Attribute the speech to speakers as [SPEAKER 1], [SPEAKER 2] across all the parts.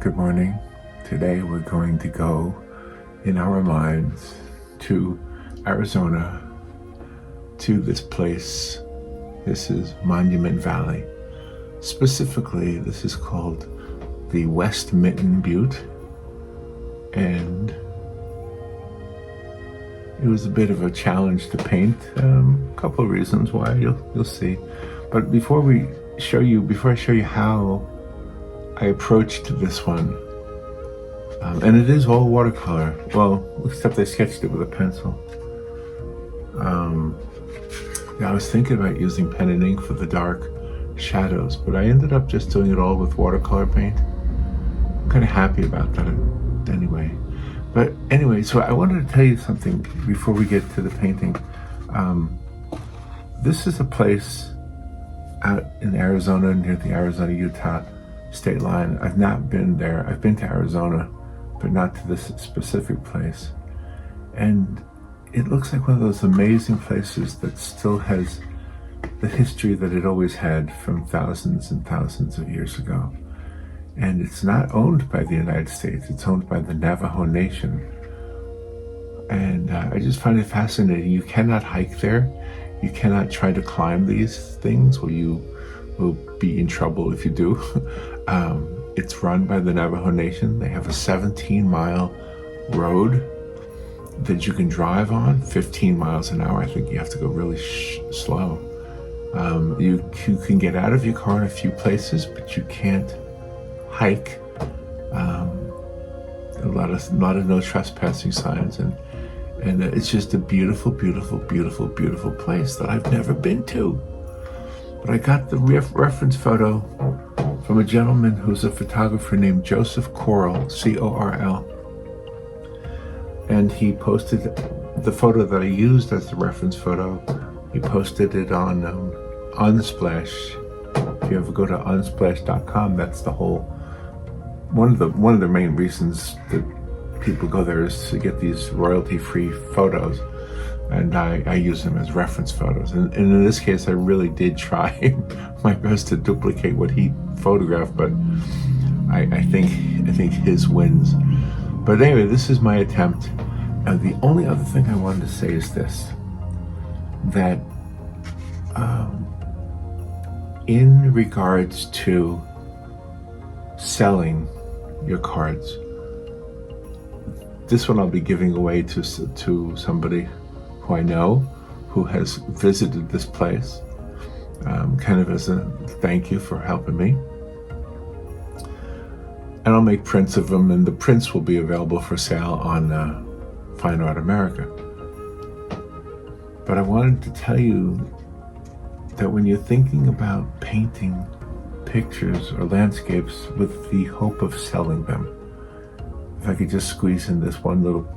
[SPEAKER 1] Good morning. Today we're going to go in our minds to Arizona, to this place. This is Monument Valley. Specifically, this is called the West Mitten Butte, and it was a bit of a challenge to paint. A couple of reasons why, you'll see. But before I show you how I approached this one, and it is all watercolor. Well, except I sketched it with a pencil. I was thinking about using pen and ink for the dark shadows, but I ended up just doing it all with watercolor paint. I'm kind of happy about that anyway. But anyway, so I wanted to tell you something before we get to the painting. This is a place out in Arizona, near the Arizona-Utah state line. I've not been there. I've been to Arizona, but not to this specific place. And it looks like one of those amazing places that still has the history that it always had from thousands and thousands of years ago. And it's not owned by the United States. It's owned by the Navajo Nation. And I just find it fascinating. You cannot hike there. You cannot try to climb these things, or you will be in trouble if you do. It's run by the Navajo Nation. They have a 17-mile road that you can drive on, 15 miles an hour. I think you have to go really slow. You can get out of your car in a few places, but you can't hike. A lot of no trespassing signs, and it's just a beautiful, beautiful, beautiful, beautiful place that I've never been to. But I got the reference photo from a gentleman who's a photographer named Joseph Corll, C-O-R-L. And he posted the photo that I used as the reference photo. He posted it on Unsplash. If you ever go to unsplash.com, that's the whole one of the main reasons that people go there is to get these royalty-free photos. And I use them as reference photos. And in this case, I really did try my best to duplicate what he photographed, but I think his wins. But anyway, this is my attempt. And the only other thing I wanted to say is this, that in regards to selling your cards, this one I'll be giving away to somebody who I know, who has visited this place, kind of as a thank you for helping me. And I'll make prints of them, and the prints will be available for sale on Fine Art America. But I wanted to tell you that when you're thinking about painting pictures or landscapes with the hope of selling them, if I could just squeeze in this one little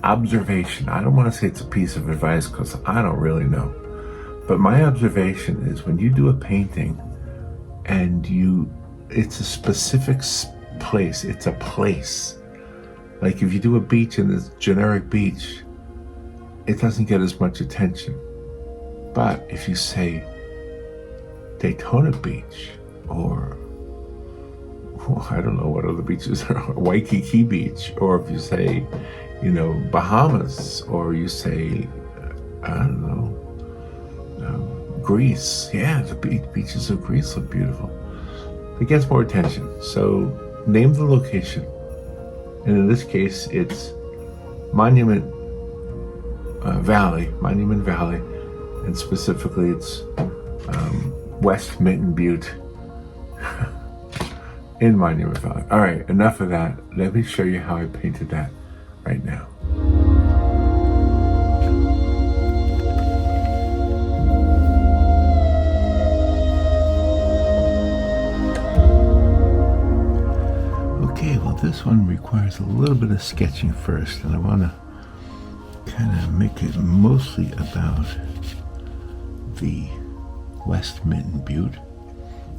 [SPEAKER 1] observation. I don't want to say it's a piece of advice because I don't really know. But my observation is when you do a painting and it's a specific place, it's a place. Like if you do a beach in this generic beach, it doesn't get as much attention. But if you say Daytona Beach, or I don't know what other beaches are, Waikiki Beach, or if you say, Bahamas, or you say, I don't know, Greece. Yeah, the beaches of Greece look beautiful. It gets more attention. So name the location. And in this case, it's Monument Valley, and specifically it's West Mitten Butte in Monument Valley. All right, enough of that. Let me show you how I painted that right now. Okay, well this one requires a little bit of sketching first, and I want to kind of make it mostly about the West Mitten Butte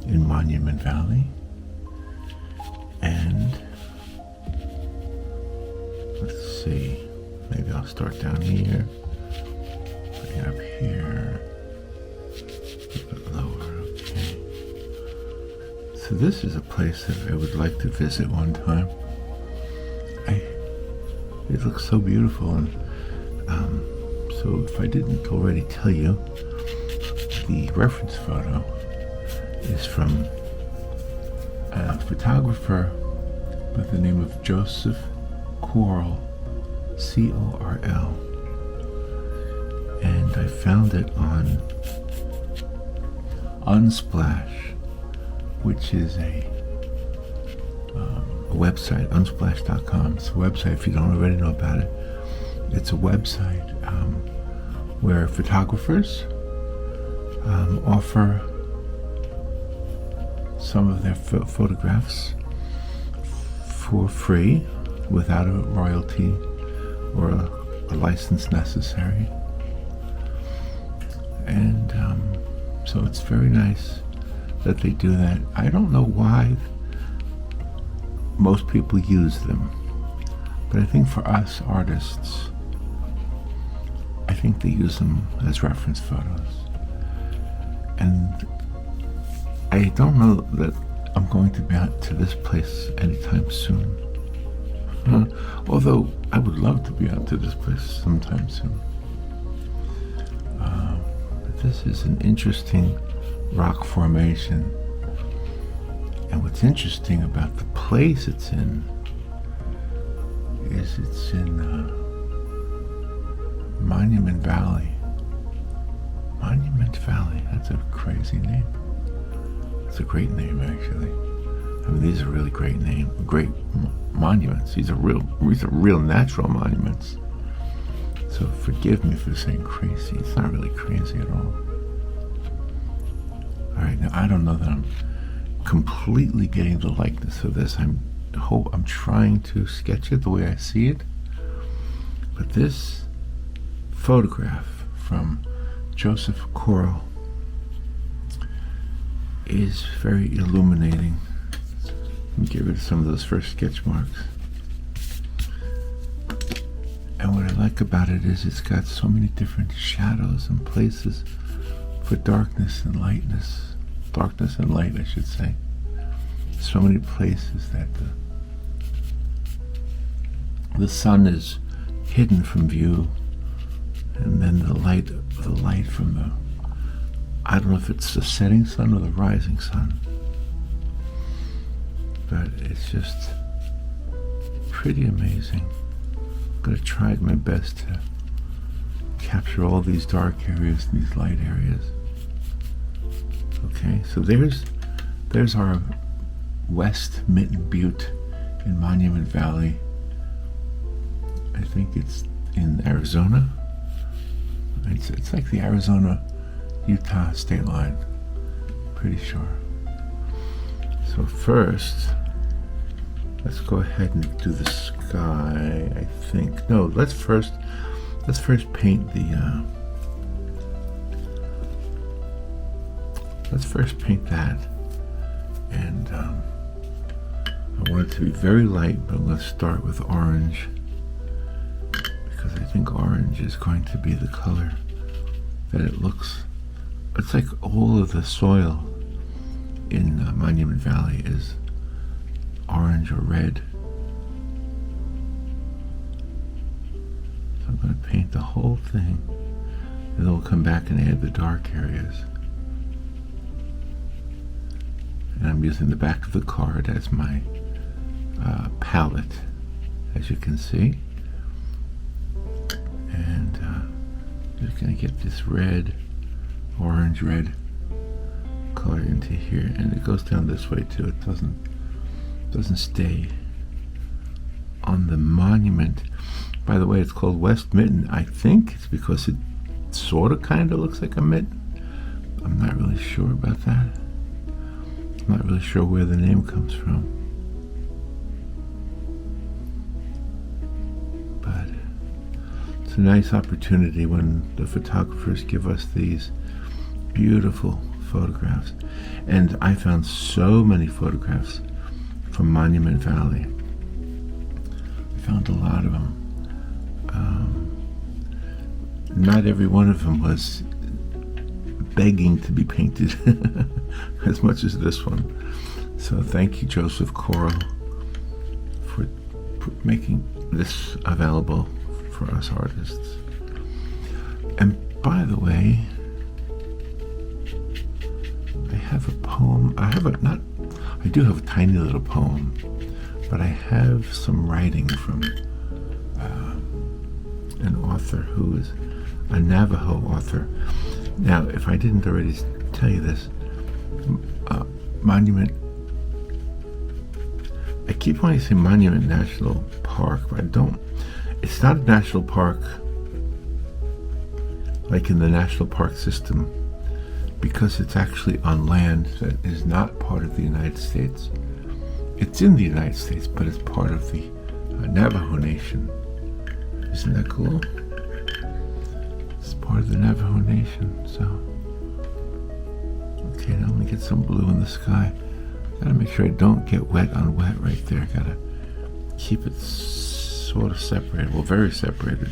[SPEAKER 1] in Monument Valley. And let's see, maybe I'll start down here, bring it up here, a little bit lower, okay. So this is a place that I would like to visit one time. It looks so beautiful, and so if I didn't already tell you, the reference photo is from a photographer by the name of Joseph Corl, C-O-R-L, and I found it on Unsplash, which is a website, unsplash.com. It's a website, if you don't already know about it. It's a website where photographers offer some of their photographs for free without a royalty or a license necessary. And so it's very nice that they do that. I don't know why most people use them, but I think for us artists, I think they use them as reference photos. And I don't know that I'm going to be out to this place anytime soon. Although I would love to be out to this place sometime soon. But this is an interesting rock formation. And what's interesting about the place it's in is it's in Monument Valley. Monument Valley, that's a crazy name. It's a great name, actually. I mean, these are really great names, great monuments. These are real natural monuments. So forgive me for saying crazy. It's not really crazy at all. All right, now I don't know that I'm completely getting the likeness of this. I'm trying to sketch it the way I see it. But this photograph from Joseph Corl is very illuminating. Let me get rid of some of those first sketch marks. And what I like about it is it's got so many different shadows and places for darkness and lightness. Darkness and light, I should say. So many places that the sun is hidden from view, and then the light from the, I don't know if it's the setting sun or the rising sun, but it's just pretty amazing. I'm going to try my best to capture all these dark areas, these light areas. Okay, so there's our West Mitten Butte in Monument Valley. I think it's in Arizona. It's like the Arizona-Utah state line, pretty sure. So first, let's go ahead and do the sky, I think. No, let's first paint the let's first paint that. And I want it to be very light, but let's start with orange, because I think orange is going to be the color that it looks. It's like all of the soil in Monument Valley is orange or red. So I'm going to paint the whole thing, and then we'll come back and add the dark areas. And I'm using the back of the card as my palette, as you can see. And just going to get this orange red color into here, and it goes down this way too. It doesn't stay on the monument. By the way, it's called West Mitten. I think it's because it sort of kind of looks like a mitten. I'm not really sure about that. I'm not really sure where the name comes from. But it's a nice opportunity when the photographers give us these beautiful photographs. And I found so many photographs from Monument Valley. I found a lot of them. Not every one of them was begging to be painted as much as this one. So thank you, Joseph Coral, for making this available for us artists. And by the way, I have a poem. I do have a tiny little poem, but I have some writing from an author who is a Navajo author. Now, if I didn't already tell you this, Monument, I keep wanting to say Monument National Park, but I don't. It's not a national park like in the national park system, because it's actually on land that is not part of the United States. It's in the United States, but it's part of the Navajo Nation. Isn't that cool? It's part of the Navajo Nation, so. Okay, now let me get some blue in the sky. Gotta make sure I don't get wet on wet right there. Gotta keep it sort of separated, well, very separated.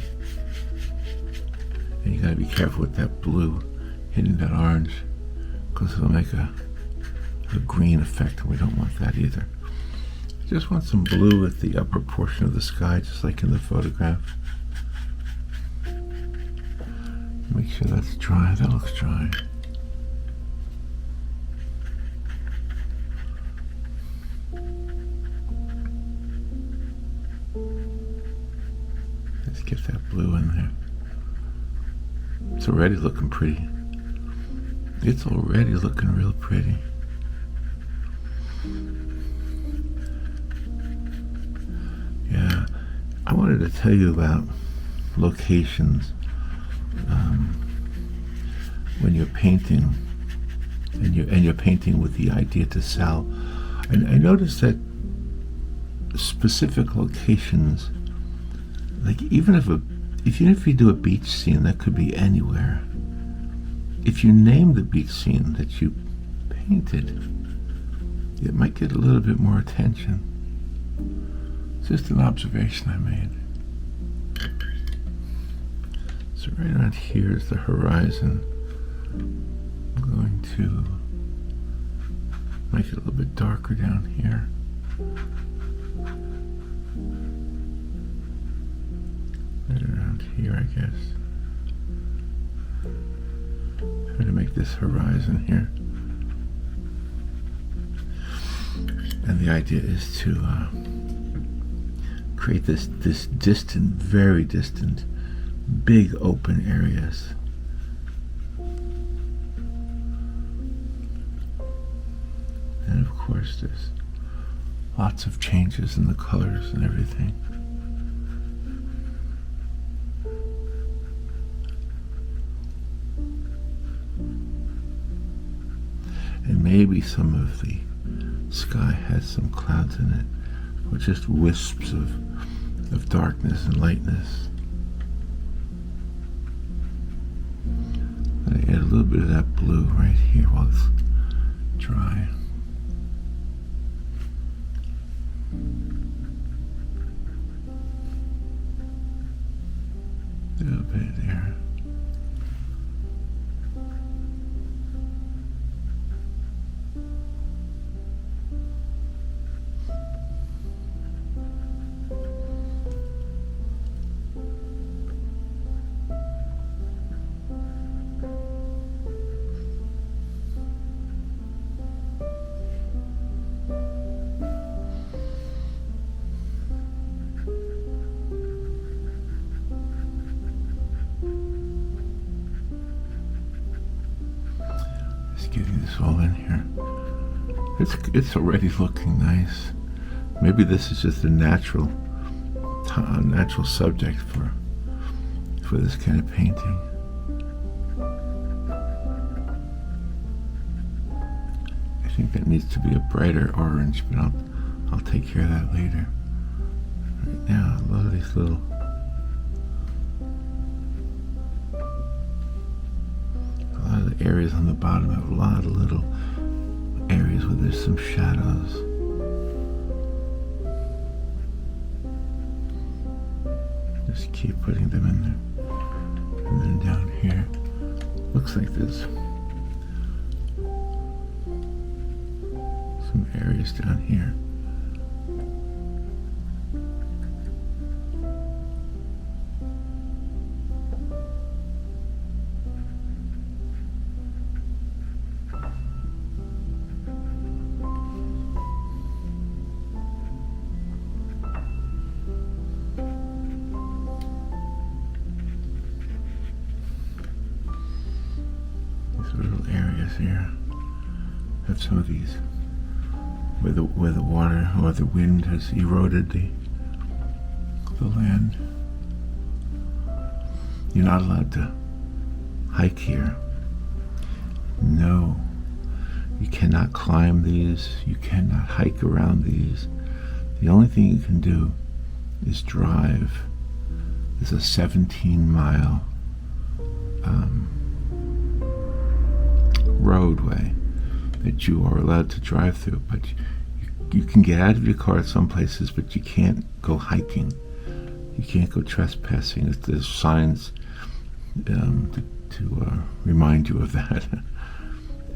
[SPEAKER 1] And you gotta be careful with that blue hitting that orange, because it'll make a green effect, and we don't want that either. Just want some blue at the upper portion of the sky, just like in the photograph. Make sure that's dry. That looks dry. Let's get that blue in there. It's already looking pretty. It's already looking real pretty. Yeah, I wanted to tell you about locations when you're painting, and you're painting with the idea to sell. And I noticed that specific locations, like even if you do a beach scene, that could be anywhere. If you name the beach scene that you painted, it might get a little bit more attention. It's just an observation I made. So right around here is the horizon. I'm going to make it a little bit darker down here. Right around here, I guess. Try to make this horizon here. And the idea is to create this distant, very distant, big open areas. And of course there's lots of changes in the colors and everything. And maybe some of the sky has some clouds in it, or just wisps of darkness and lightness. I add a little bit of that blue right here while it's dry. A little bit there. Getting this all in here. It's already looking nice. Maybe this is just a natural subject for this kind of painting. I think that needs to be a brighter orange, but I'll take care of that later. Right now, a lot of these little areas on the bottom have a lot of little areas where there's some shadows. Just keep putting them in there. And then down here, looks like there's some areas down here. Little areas here have some of these where the water or the wind has eroded the land. You're not allowed to hike here. No, you cannot climb these. You cannot hike around these. The only thing you can do is drive. There's a 17-mile roadway that you are allowed to drive through, but you can get out of your car at some places, but you can't go hiking. You can't go trespassing. There's signs to remind you of that.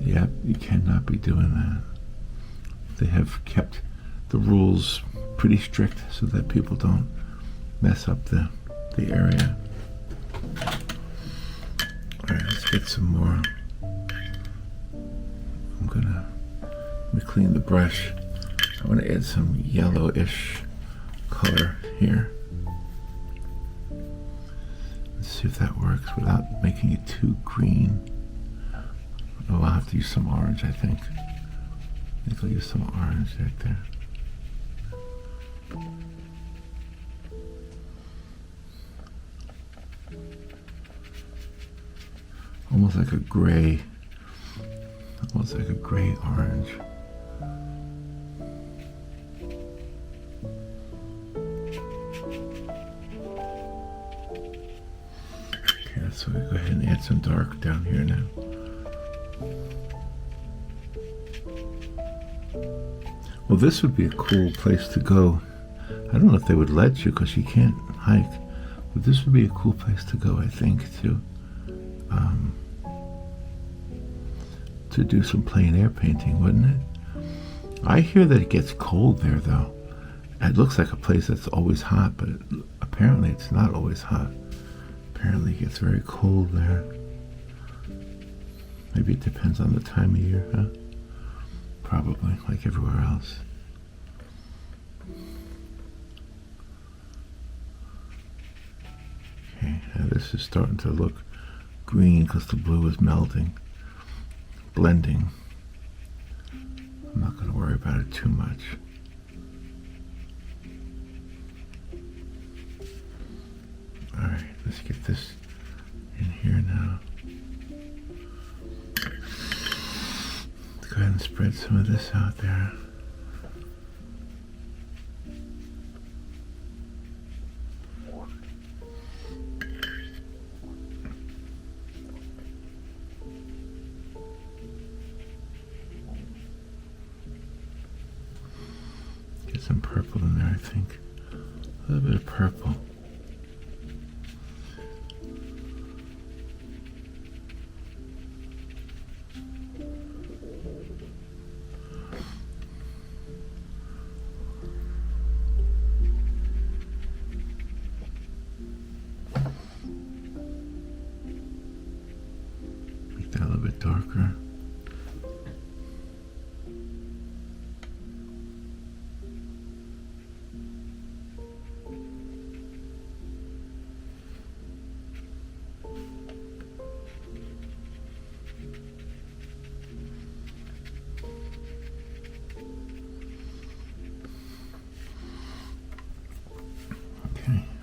[SPEAKER 1] Yep, you cannot be doing that. They have kept the rules pretty strict so that people don't mess up the area. All right, let's get some more. Let me clean the brush. I want to add some yellowish color here. Let's see if that works without making it too green. Oh, I'll have to use some orange, I think. I think I'll use some orange right there. Almost like a gray. Almost like a gray orange. Okay, so we go ahead and add some dark down here now. Well, this would be a cool place to go. I don't know if they would let you because you can't hike, but this would be a cool place to go, I think, to do some plein air painting, wouldn't it? I hear that it gets cold there, though. It looks like a place that's always hot, but apparently it's not always hot. Apparently it gets very cold there. Maybe it depends on the time of year, huh? Probably, like everywhere else. Okay, now this is starting to look green because the blue is melting. Blending. I'm not going to worry about it too much. Alright, let's get this in here now. Let's go ahead and spread some of this out there. Some purple in there, I think. A little bit of purple. Make that a little bit darker.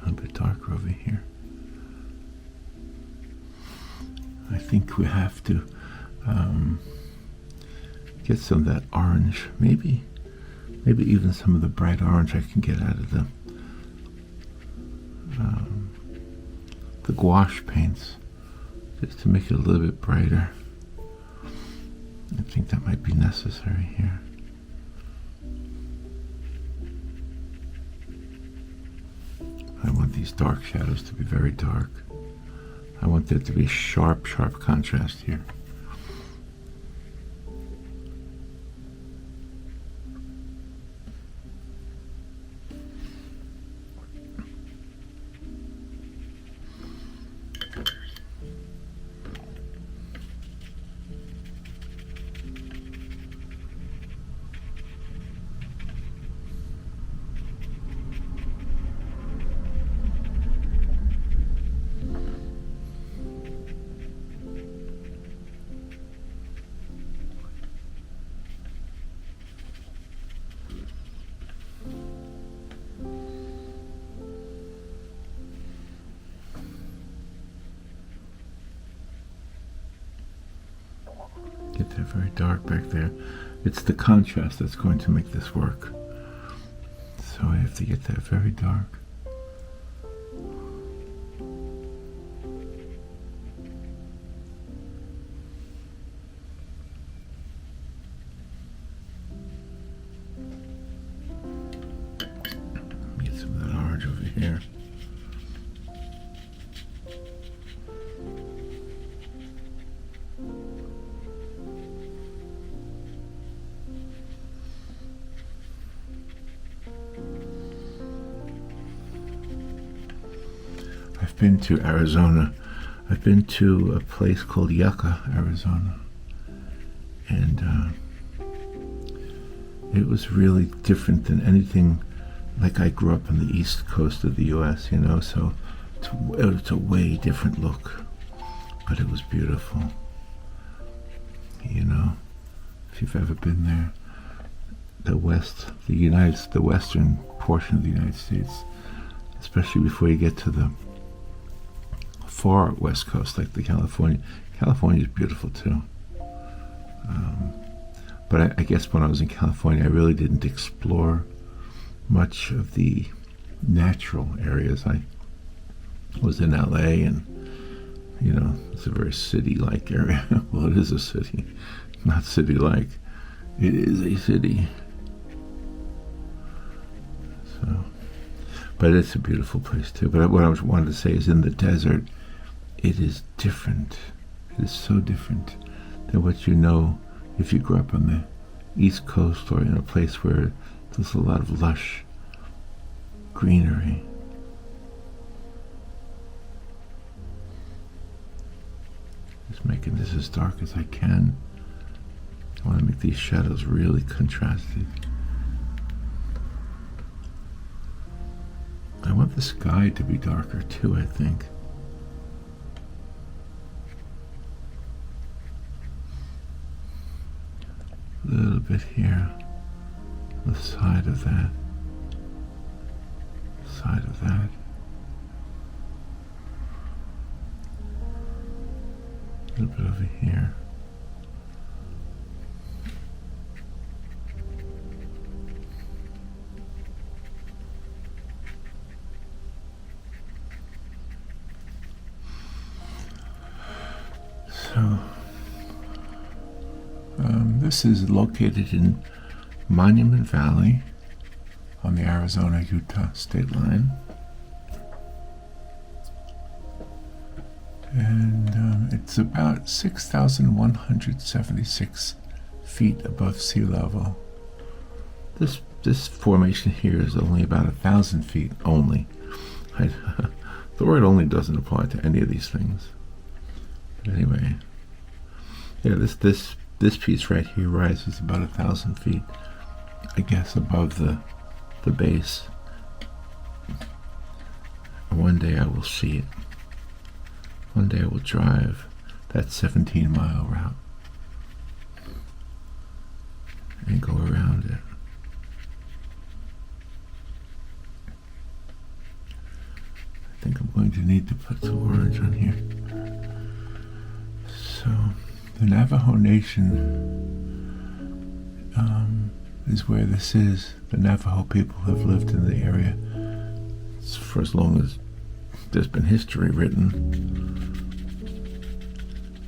[SPEAKER 1] A bit darker over here. I think we have to get some of that orange, maybe even some of the bright orange I can get out of the gouache paints, just to make it a little bit brighter. I think that might be necessary here. I want these dark shadows to be very dark. I want there to be sharp contrast here. get that very dark back there. It's the contrast that's going to make this work. So I have to get that very dark. Get some of that orange over here. I've been to Arizona. I've been to a place called Yucca, Arizona. And it was really different than anything. Like, I grew up on the east coast of the US, you know, so it's a way different look. But it was beautiful. You know, if you've ever been there, the western portion of the United States, especially before you get to the far west coast, like the California is beautiful too. But I guess when I was in California, I really didn't explore much of the natural areas. I was in LA, and you know, it's a very city-like area. Well, it is a city, not city-like. It is a city. So, but it's a beautiful place too. But what I wanted to say is, in the desert, it is different. It is so different than what you know if you grew up on the East Coast or in a place where there's a lot of lush greenery. Just making this as dark as I can. I want to make these shadows really contrasted. I want the sky to be darker too, I think. A little bit here, the side of that, side of that. A little bit over here. So, this is located in Monument Valley on the Arizona-Utah state line. And it's about 6,176 feet above sea level. This formation here is only about 1,000 feet only. The word only doesn't apply to any of these things. But anyway, yeah, this piece right here rises about 1,000 feet, I guess, above the base. And one day I will see it. One day I will drive that 17-mile route and go around it. I think I'm going to need to put some orange on here. So, the Navajo Nation is where this is. The Navajo people have lived in the area for as long as there's been history written.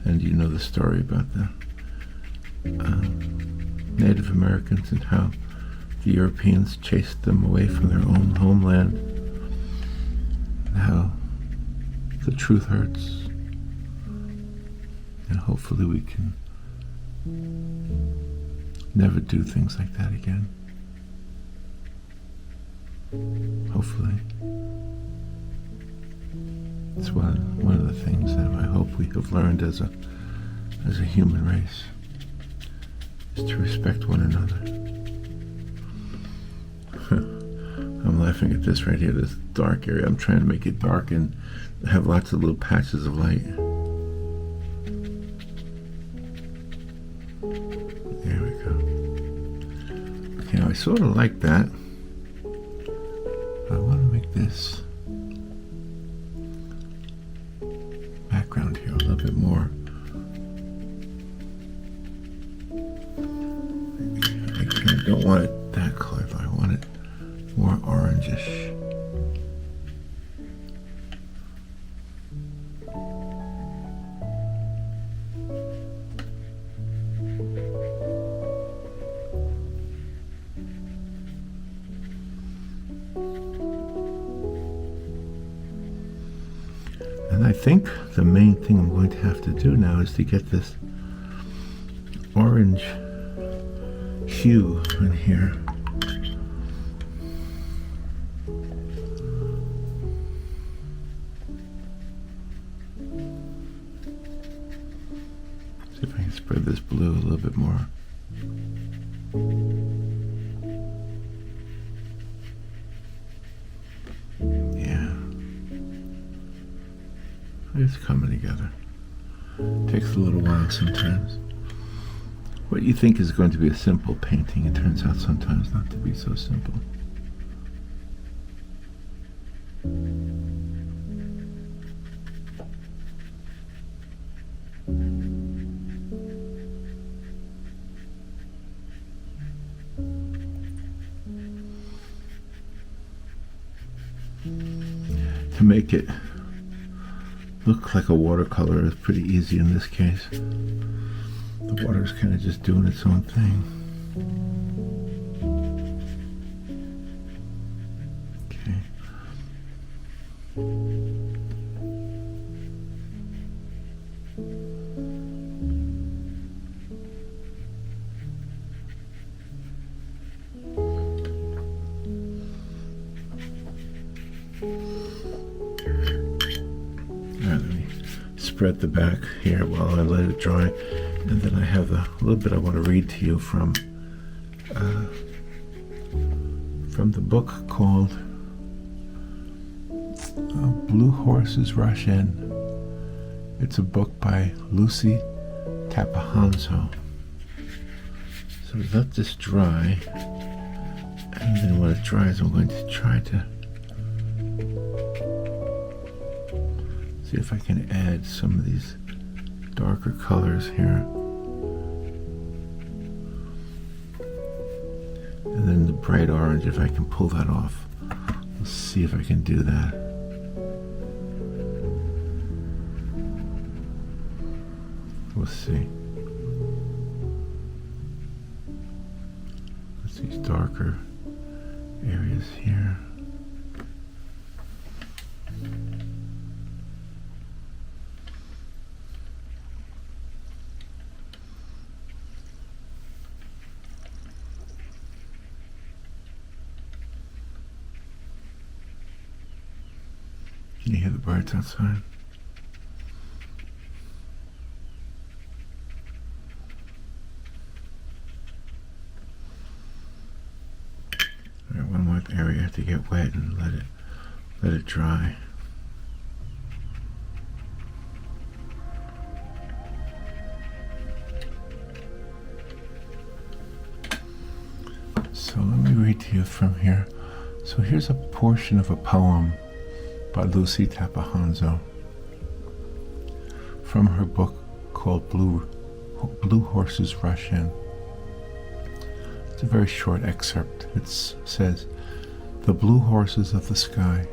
[SPEAKER 1] And you know the story about the Native Americans and how the Europeans chased them away from their own homeland, and how the truth hurts. And hopefully we can never do things like that again. Hopefully. It's one of the things that I hope we have learned as a human race, is to respect one another. I'm laughing at this right here, this dark area. I'm trying to make it dark and have lots of little patches of light. There we go. Okay, I sort of like that. I want to make this background here a little bit more don't want it that color though. I want it more orangish. And I think the main thing I'm going to have to do now is to get this orange hue in here. See if I can spread this blue a little bit more. Yeah. It's coming together. Takes a little while sometimes. What you think is going to be a simple painting, it turns out sometimes not to be so simple. To make it look like a watercolor is pretty easy in this case. The water's kind of just doing its own thing. Okay. Let me spread the back here while I let it dry, and then I have a little bit I want to read to you from the book called Blue Horses Rush In. It's a book by Lucy Tapah Hanzo. So let this dry, and then when it dries I'm going to try to see if I can add some of these darker colors here. And then the bright orange, if I can pull that off. Let's see if I can do that. We'll see. Let's these darker areas here. Can you hear the birds outside? All right, one more area to get wet and let it dry. So let me read to you from here. So here's a portion of a poem by Lucy Tapah Hanzo from her book called Blue Horses Rush In. It's a very short excerpt. It says, "The blue horses of the sky,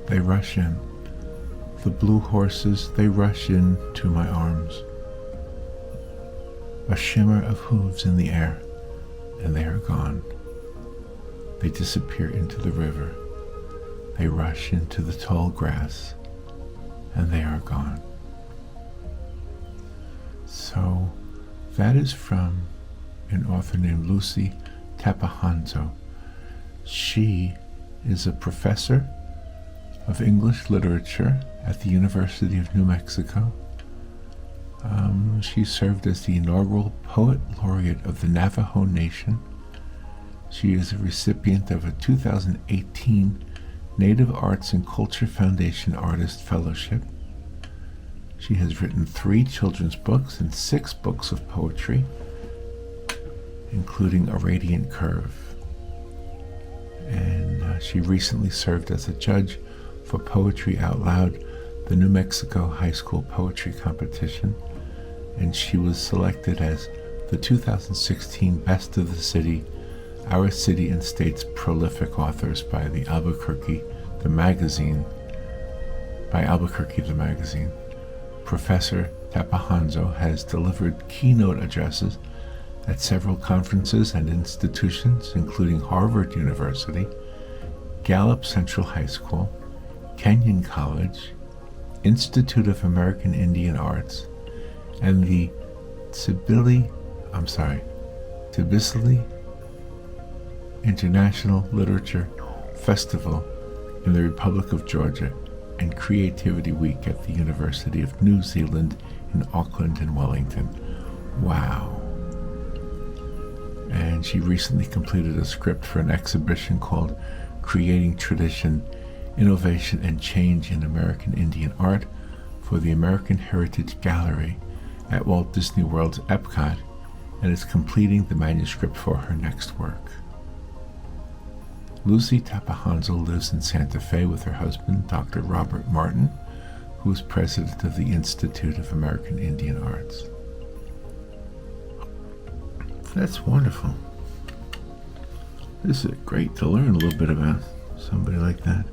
[SPEAKER 1] they rush in. The blue horses, they rush in to my arms. A shimmer of hooves in the air, and they are gone. They disappear into the river. They rush into the tall grass, and they are gone." So that is from an author named Lucy Tapah Hanzo. She is a professor of English literature at the University of New Mexico. She served as the inaugural Poet Laureate of the Navajo Nation. She is a recipient of a 2018 Native Arts and Culture Foundation Artist Fellowship. She has written 3 children's books and 6 books of poetry, including A Radiant Curve. And she recently served as a judge for Poetry Out Loud, the New Mexico High School Poetry Competition, and she was selected as the 2016 Best of the City, Our City and State's Prolific Authors by Albuquerque, the magazine. Professor Tapah Hanzo has delivered keynote addresses at several conferences and institutions, including Harvard University, Gallup Central High School, Kenyon College, Institute of American Indian Arts, and the Tbilisi International Literature Festival in the Republic of Georgia, and Creativity Week at the University of New Zealand in Auckland and Wellington. Wow. And she recently completed a script for an exhibition called Creating Tradition, Innovation and Change in American Indian Art for the American Heritage Gallery at Walt Disney World's Epcot, and is completing the manuscript for her next work. Lucy Tapah Hanzo lives in Santa Fe with her husband, Dr. Robert Martin, who is president of the Institute of American Indian Arts. That's wonderful. This is great to learn a little bit about somebody like that.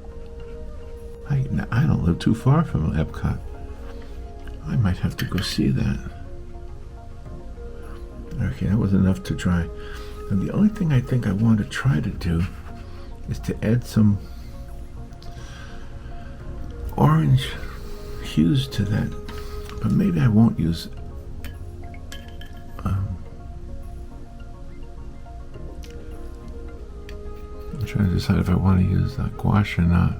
[SPEAKER 1] I don't live too far from Epcot. I might have to go see that. Okay, that was enough to try. And the only thing I think I want to try to do is to add some orange hues to that. But maybe I won't use I'm trying to decide if I want to use gouache or not.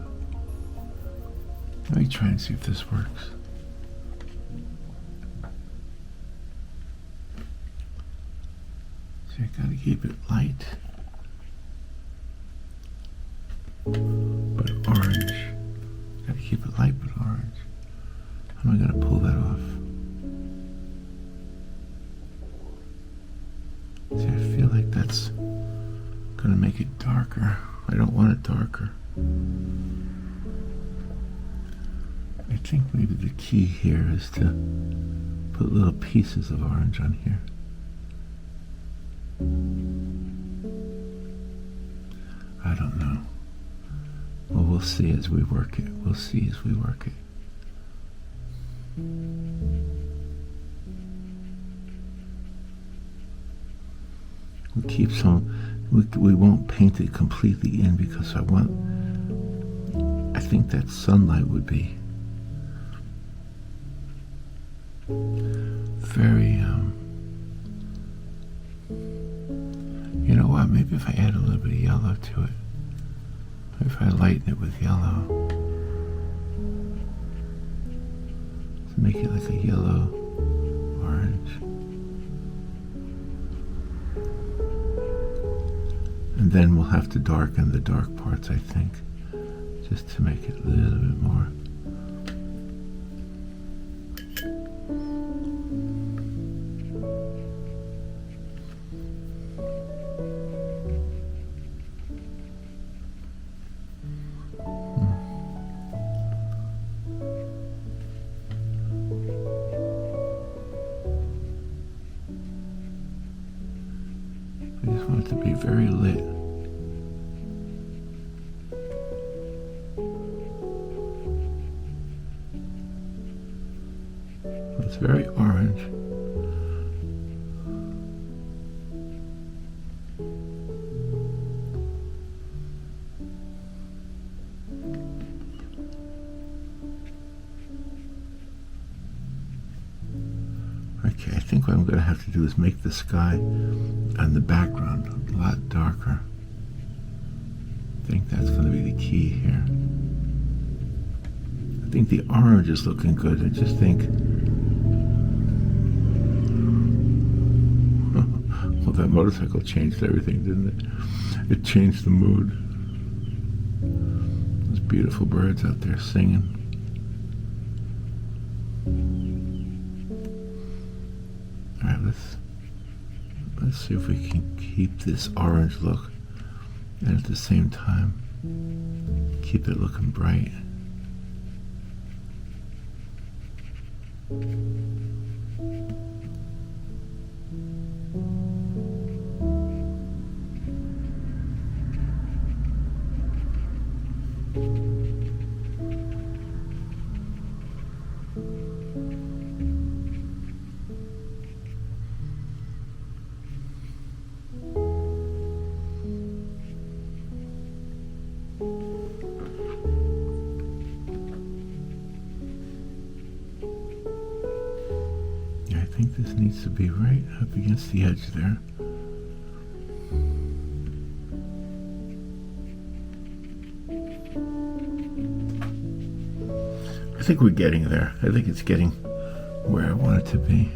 [SPEAKER 1] Let me try and see if this works. See, I gotta keep it light, but orange. Gotta keep it light but orange. How am I gonna pull that off? See, I feel like that's gonna make it darker. I don't want it darker. I think maybe the key here is to put little pieces of orange on here. I don't know. Well, we'll see as we work it. We'll see as we work it. We'll keep some. We won't paint it completely in because I think that sunlight would be very, you know what, maybe if I add a little bit of yellow to it, maybe if I lighten it with yellow, to make it like a yellow orange. And then we'll have to darken the dark parts, I think, just to make it a little bit more. I just want it to be very lit. It's very orange. Okay, I think what I'm going to have to do is make the sky and the background a lot darker. I think that's going to be the key here. I think the orange is looking good. I just think, well, that motorcycle changed everything, didn't it? It changed the mood. Those beautiful birds out there singing. All right, let's see if we can keep this orange look and at the same time keep it looking bright. needs to be right up against the edge there. I think we're getting there. I think it's getting where I want it to be.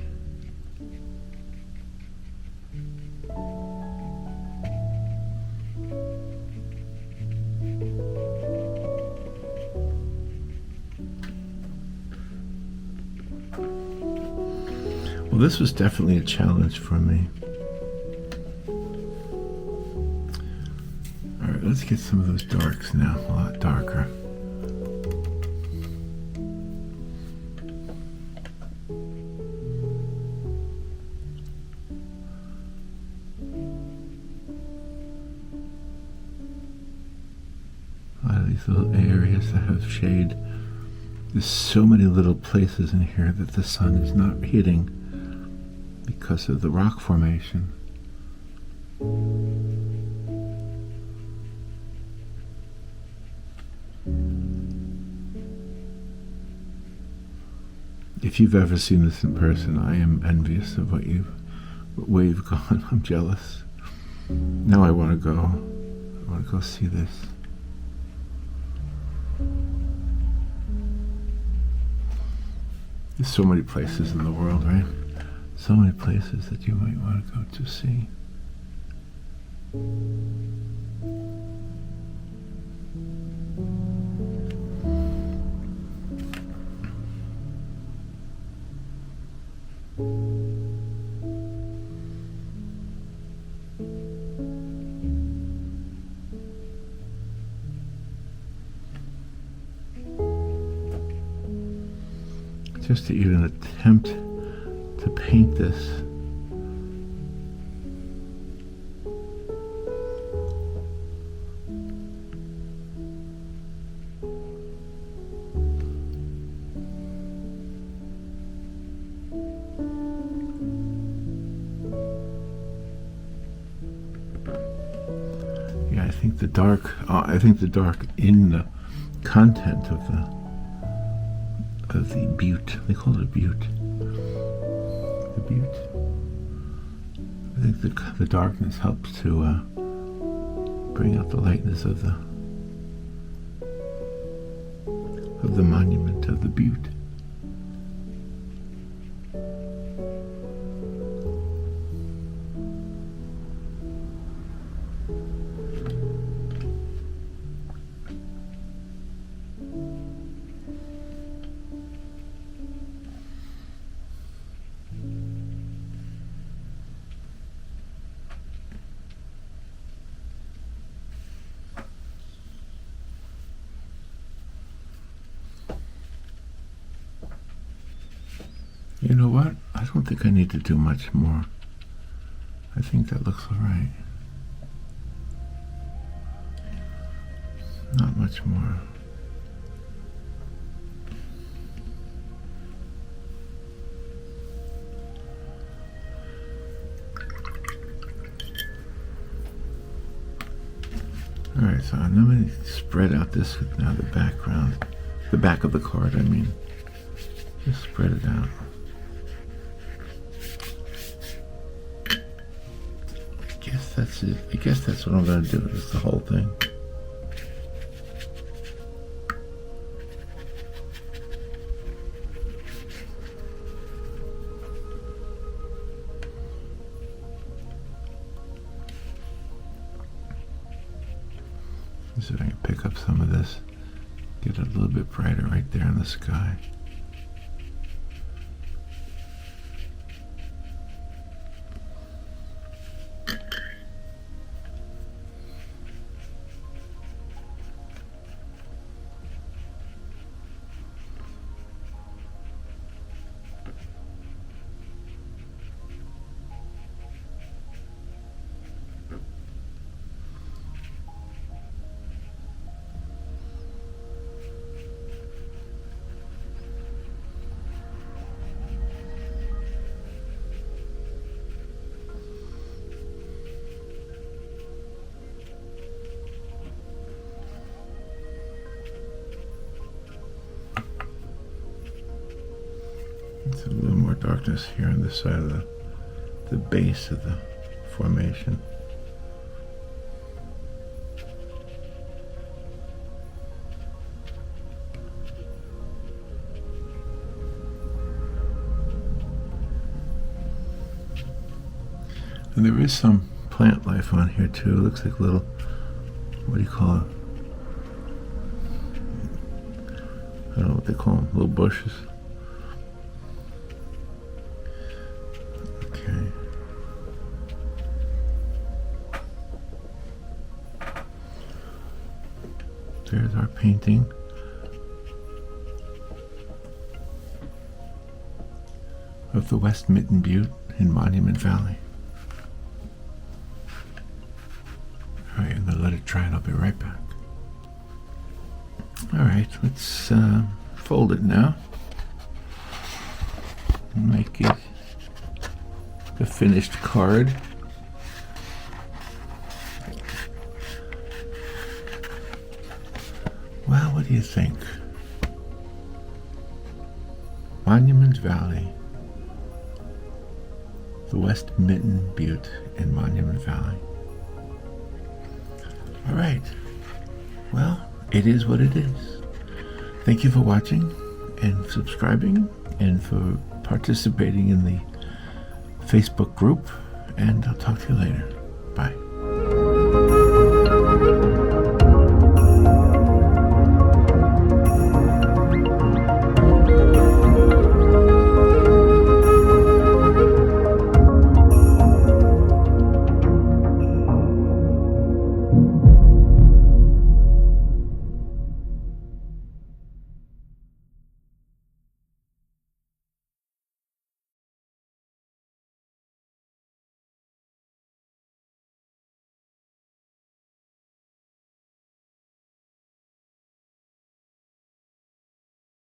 [SPEAKER 1] Well, this was definitely a challenge for me. All right, let's get some of those darks now, a lot darker. A lot of these little areas that have shade. There's so many little places in here that the sun is not hitting because of the rock formation. If you've ever seen this in person, I am envious of where you've gone. I'm jealous. Now I want to go. I want to go see this. There's so many places in the world, right? So many places that you might want to go to see. Just to even attempt to paint this. Yeah, I think the dark in the content of the butte. They call it a butte. The butte. I think the darkness helps to bring out the lightness of the monument of the butte. You know what? I don't think I need to do much more. I think that looks all right. Not much more. All right, so I'm going to spread out this with now the background, the back of the card, I mean. Just spread it out. That's it. I guess that's what I'm going to do, is the whole thing. So I can pick up some of this, get it a little bit brighter right there in the sky. It's a little more darkness here on this side of the base of the formation. And there is some plant life on here too. It looks like little, what do you call it? I don't know what they call them, little bushes. Okay. There's our painting. Of the West Mitten Butte in Monument Valley. Alright, I'm going to let it dry and I'll be right back. Alright, let's fold it now. Make it a finished card. Well, what do you think? Monument Valley. The West Mitten Butte in Monument Valley. All right. Well, it is what it is. Thank you for watching and subscribing and for participating in the Facebook group. And I'll talk to you later. Bye.